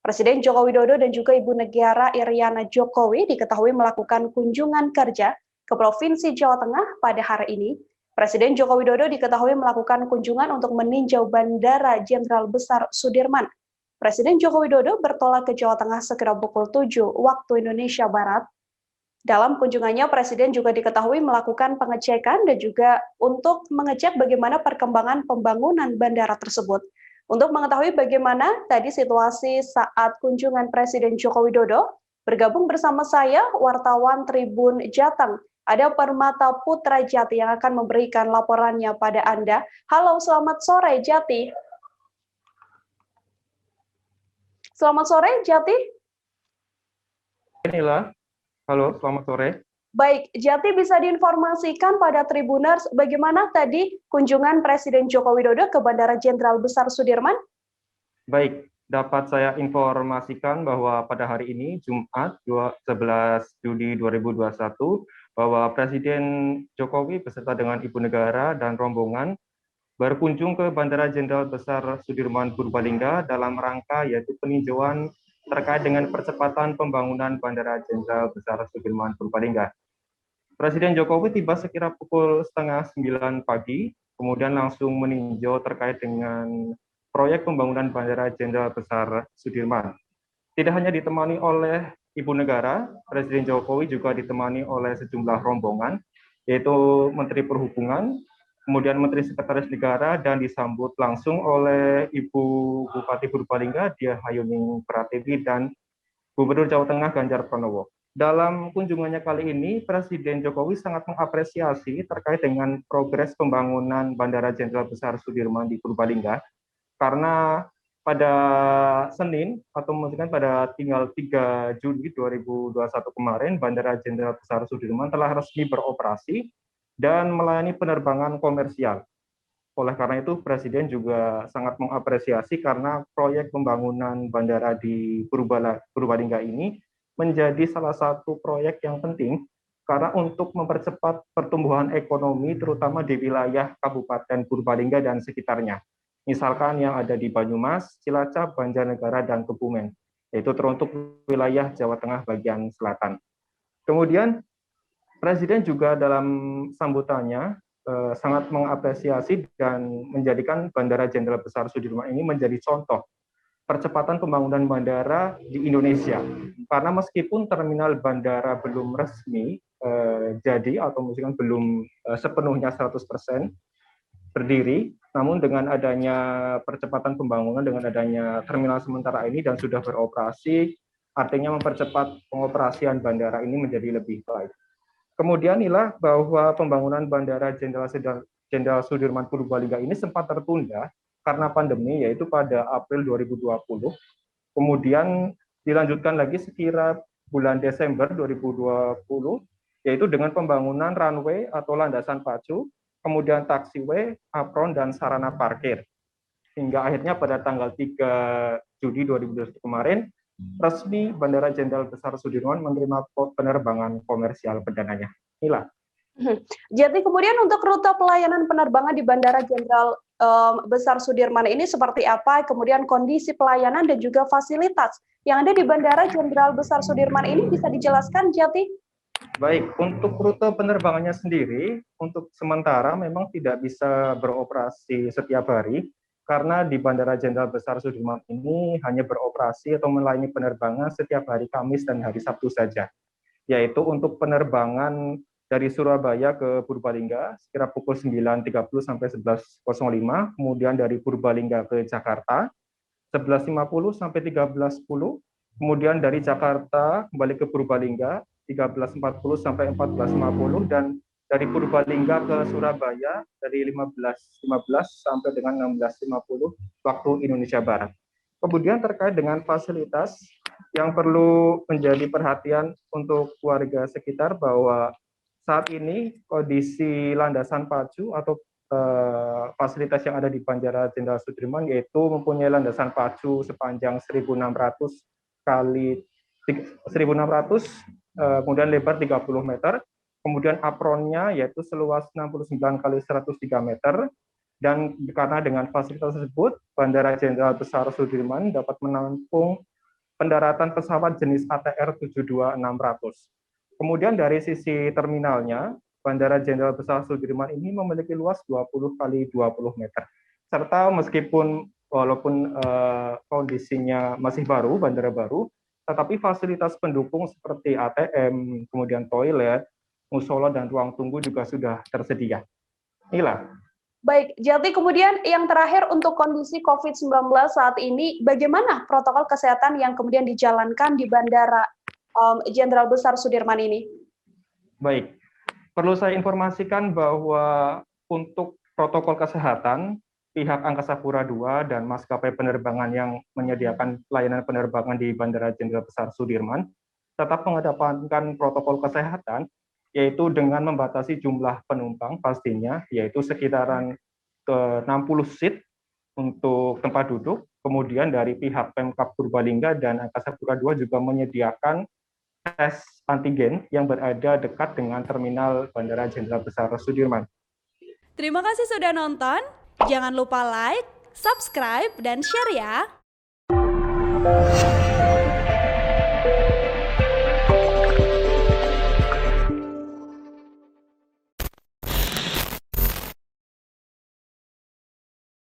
Presiden Joko Widodo dan juga Ibu Negara Iriana Jokowi diketahui melakukan kunjungan kerja ke Provinsi Jawa Tengah pada hari ini. Presiden Joko Widodo diketahui melakukan kunjungan untuk meninjau Bandara Jenderal Besar Sudirman. Presiden Joko Widodo bertolak ke Jawa Tengah sekitar pukul 7 waktu Indonesia Barat. Dalam kunjungannya, Presiden juga diketahui melakukan pengecekan dan juga untuk mengecek bagaimana perkembangan pembangunan bandara tersebut. Untuk mengetahui bagaimana tadi situasi saat kunjungan Presiden Joko Widodo, bergabung bersama saya, wartawan Tribun Jateng. Ada Permata Putra Jati yang akan memberikan laporannya pada Anda. Halo, selamat sore Jati. Selamat sore Jati. Inilah. Halo, selamat sore. Baik, Jati bisa diinformasikan pada Tribuners bagaimana tadi kunjungan Presiden Joko Widodo ke Bandara Jenderal Besar Sudirman? Baik, dapat saya informasikan bahwa pada hari ini, Jumat 11 Juli 2021, bahwa Presiden Jokowi beserta dengan Ibu Negara dan rombongan berkunjung ke Bandara Jenderal Besar Sudirman Purbalingga dalam rangka yaitu peninjauan terkait dengan percepatan pembangunan Bandara Jenderal Besar Sudirman Purbalingga. Presiden Jokowi tiba sekira pukul setengah 9 pagi, kemudian langsung meninjau terkait dengan proyek pembangunan Bandara Jenderal Besar Sudirman. Tidak hanya ditemani oleh Ibu Negara, Presiden Jokowi juga ditemani oleh sejumlah rombongan, yaitu Menteri Perhubungan, kemudian Menteri Sekretaris Negara, dan disambut langsung oleh Ibu Bupati Purbalingga, Diah Hayuning Pratiwi, dan Gubernur Jawa Tengah Ganjar Pranowo. Dalam kunjungannya kali ini, Presiden Jokowi sangat mengapresiasi terkait dengan progres pembangunan Bandara Jenderal Besar Sudirman di Purbalingga, karena pada Senin, atau mungkin pada tanggal 3 Juli 2021 kemarin, Bandara Jenderal Besar Sudirman telah resmi beroperasi dan melayani penerbangan komersial. Oleh karena itu, Presiden juga sangat mengapresiasi karena proyek pembangunan bandara di Purbalingga ini menjadi salah satu proyek yang penting karena untuk mempercepat pertumbuhan ekonomi terutama di wilayah Kabupaten Purbalingga dan sekitarnya. Misalkan yang ada di Banyumas, Cilacap, Banjarnegara, dan Kebumen, yaitu teruntuk wilayah Jawa Tengah bagian selatan. Kemudian Presiden juga dalam sambutannya sangat mengapresiasi dan menjadikan Bandara Jenderal Besar Sudirman ini menjadi contoh percepatan pembangunan bandara di Indonesia. Karena meskipun terminal bandara belum resmi jadi atau mungkin belum sepenuhnya 100% berdiri, namun dengan adanya percepatan pembangunan, dengan adanya terminal sementara ini dan sudah beroperasi, artinya mempercepat pengoperasian bandara ini menjadi lebih baik. Kemudian inilah bahwa pembangunan Bandara Jenderal Sudirman Purbalingga ini sempat tertunda karena pandemi, yaitu pada April 2020. Kemudian dilanjutkan lagi sekira bulan Desember 2020, yaitu dengan pembangunan runway atau landasan pacu, kemudian taxiway, apron, dan sarana parkir. Hingga akhirnya pada tanggal 3 Juli 2021 kemarin, resmi Bandara Jenderal Besar Sudirman menerima penerbangan komersial perdananya. Inilah. Jadi kemudian untuk rute pelayanan penerbangan di Bandara Jenderal Besar Sudirman ini seperti apa? Kemudian kondisi pelayanan dan juga fasilitas yang ada di Bandara Jenderal Besar Sudirman ini bisa dijelaskan, Jati? Baik, untuk rute penerbangannya sendiri, untuk sementara memang tidak bisa beroperasi setiap hari, karena di Bandara Jenderal Besar Sudirman ini hanya beroperasi atau melayani penerbangan setiap hari Kamis dan hari Sabtu saja, yaitu untuk penerbangan dari Surabaya ke Purbalingga sekira pukul 9.30 sampai 11.05, kemudian dari Purbalingga ke Jakarta 11.50 sampai 13.10, kemudian dari Jakarta kembali ke Purbalingga 13.40 sampai 14.50, dan dari Purbalingga ke Surabaya dari 15.15 sampai dengan 16.50 waktu Indonesia Barat. Kemudian terkait dengan fasilitas yang perlu menjadi perhatian untuk warga sekitar bahwa saat ini kondisi landasan pacu atau fasilitas yang ada di Bandara Jenderal Sudirman yaitu mempunyai landasan pacu sepanjang 1.600 kali 1.600, kemudian lebar 30 meter, kemudian apronnya yaitu seluas 69 kali 103 meter, dan karena dengan fasilitas tersebut Bandara Jenderal Besar Sudirman dapat menampung pendaratan pesawat jenis ATR 72600. Kemudian dari sisi terminalnya, Bandara Jenderal Besar Sudirman ini memiliki luas 20 kali 20 meter. Serta meskipun walaupun kondisinya masih baru, bandara baru, tetapi fasilitas pendukung seperti ATM, kemudian toilet, musola, dan ruang tunggu juga sudah tersedia. Inilah. Baik, jadi kemudian yang terakhir untuk kondisi COVID-19 saat ini, bagaimana protokol kesehatan yang kemudian dijalankan di Bandara Jenderal Besar Sudirman ini? Baik, perlu saya informasikan bahwa untuk protokol kesehatan, pihak Angkasa Pura II dan maskapai penerbangan yang menyediakan pelayanan penerbangan di Bandara Jenderal Besar Sudirman tetap mengedepankan protokol kesehatan, yaitu dengan membatasi jumlah penumpang pastinya, yaitu sekitaran 60 seat untuk tempat duduk. Kemudian dari pihak Pemkab Purbalingga dan Angkasa Pura II juga menyediakan tes antigen yang berada dekat dengan terminal Bandara Jenderal Besar Sudirman. Terima kasih sudah nonton. Jangan lupa like, subscribe, dan share ya.